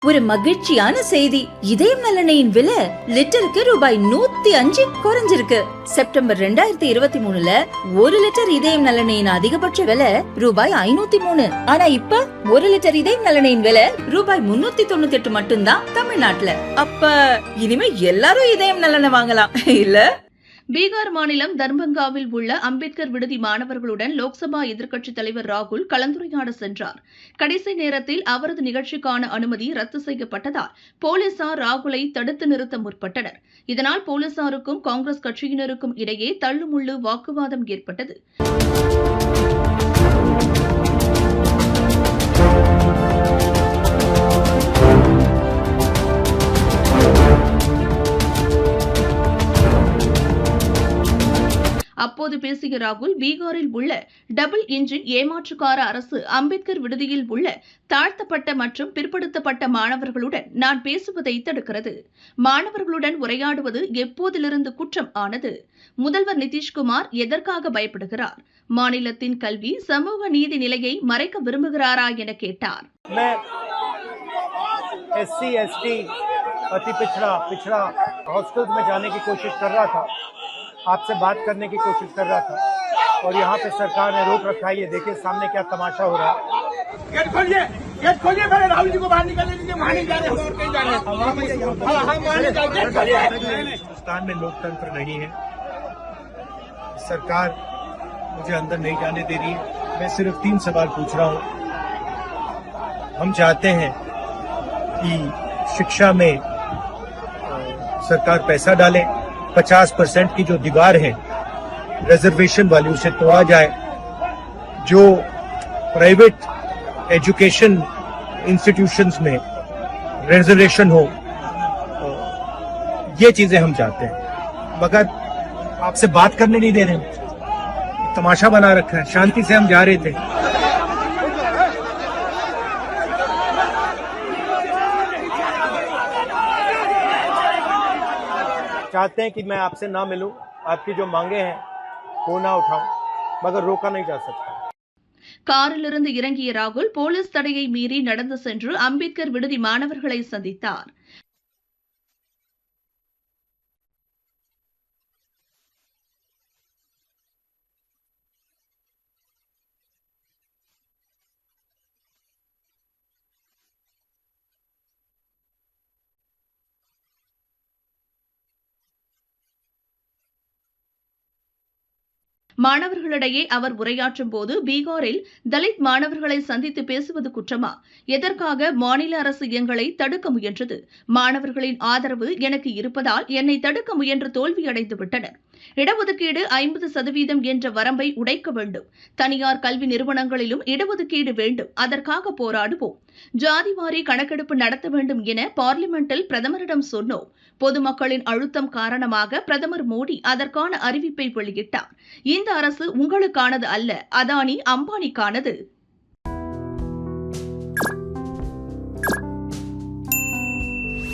ஒரு மகிழ்ச்சியான செய்தி. இதயம் நலனையின் விலை லிட்டருக்கு ரூபாய் 105 குறைஞ்சிருக்கு. செப்டம்பர் 2023ல 1 லிட்டர் இதயம் நலனையின் அதிகபட்ச விலை ரூபாய் 503. ஆனா இப்ப 1 லிட்டர் இதயம் நலனையின் விலை ரூபாய் 398 மட்டும்தான் தமிழ்நாட்டுல. அப்ப இனிமே எல்லாரும் இதயம் நலனை வாங்கலாம் இல்ல? பீகார் மாநிலம் தர்பங்காவில் உள்ள அம்பேத்கர் விடுதி மாணவர்களுடன் லோக்சபா எதிர்க்கட்சித் தலைவர் ராகுல் கலந்துரையாட சென்றார். கடைசி நேரத்தில் அவரது நிகழ்ச்சிக்கான அனுமதி ரத்து செய்யப்பட்டதால் போலீசார் ராகுலை தடுத்து நிறுத்த முற்பட்டனர். இதனால் போலீசாருக்கும் காங்கிரஸ் கட்சியினருக்கும் இடையே தள்ளுமுள்ளு வாக்குவாதம் ஏற்பட்டது. அப்போது பேசிய ராகுல், பீகாரில் உள்ள டபுள் இன்ஜின் ஏமாற்றுக்கார அரசு அம்பேத்கர் விடுதியில் உள்ள தாழ்த்தப்பட்ட மற்றும் பிற்படுத்தப்பட்ட மாணவர்களுடன் நான் பேசுவதை தடுக்கிறது. மாணவர்களுடன் உரையாடுவது எப்போதிலிருந்து குற்றம் ஆனது? முதல்வர் நிதிஷ்குமார் எதற்காக பயப்படுகிறார்? மாநிலத்தின் கல்வி சமூக நீதி நிலையை மறைக்க விரும்புகிறாரா என கேட்டார். आपसे बात करने की कोशिश कर रहा था और यहाँ पे सरकार ने रोक रखा है। ये देखिए सामने क्या तमाशा हो रहा है। गेट खोलिए पहले राहुल जी को बाहर निकालने दीजिए। वहाँ नहीं जा रहे और कहीं जा रहे हैं। हिंदुस्तान में लोकतंत्र नहीं है, सरकार मुझे अंदर नहीं जाने दे रही है। मैं सिर्फ 3 सवाल पूछ रहा हूँ। हम चाहते हैं कि शिक्षा में सरकार पैसा डाले, 50% की जो दीवार है रिजर्वेशन वाली उसे तोड़ा जाए, जो प्राइवेट एजुकेशन इंस्टीट्यूशंस में रिजर्वेशन हो, ये चीजें हम चाहते हैं। मगर आपसे बात करने नहीं दे रहे हैं, तमाशा बना रखा है। शांति से हम जा रहे थे। चाहते हैं कि मैं आपसे ना मिलूं, आपकी जो मांगे हैं वो ना उठाऊं, मगर रोका नहीं जा सकता। காரிலிருந்து இறங்கிய ராகுல் போலீஸ் தடையை மீறி நடந்து சென்று அம்பேத்கர் விடுதி மாணவர்களை சந்தித்தார். மாணவர்களிடையே அவர் உரையாற்றும் போது, பீகாரில் தலித் மாணவர்களை சந்தித்து பேசுவது குற்றமா? எதற்காக மாநில அரசு எங்களை தடுக்க முயன்றது? மாணவர்களின் ஆதரவு எனக்கு இருப்பதால் என்னை தடுக்க முயன்று தோல்வியடைந்து விட்டனர். இடஒதுக்கீடு 50% என்ற வரம்பை உடைக்க வேண்டும். தனியார் கல்வி நிறுவனங்களிலும் இடஒதுக்கீடு வேண்டும். அதற்காக போராடுவோம். ஜாதிவாரி கணக்கெடுப்பு நடத்த வேண்டும் என பார்லிமெண்டில் பிரதமரிடம் சொன்னோம். பொதுமக்களின் அழுத்தம் காரணமாக பிரதமர் மோடி அதற்கான அறிவிப்பை வெளியிட்டார். இந்த அரசு உங்களுக்கானது அல்ல, அதானி அம்பானிக்கானது.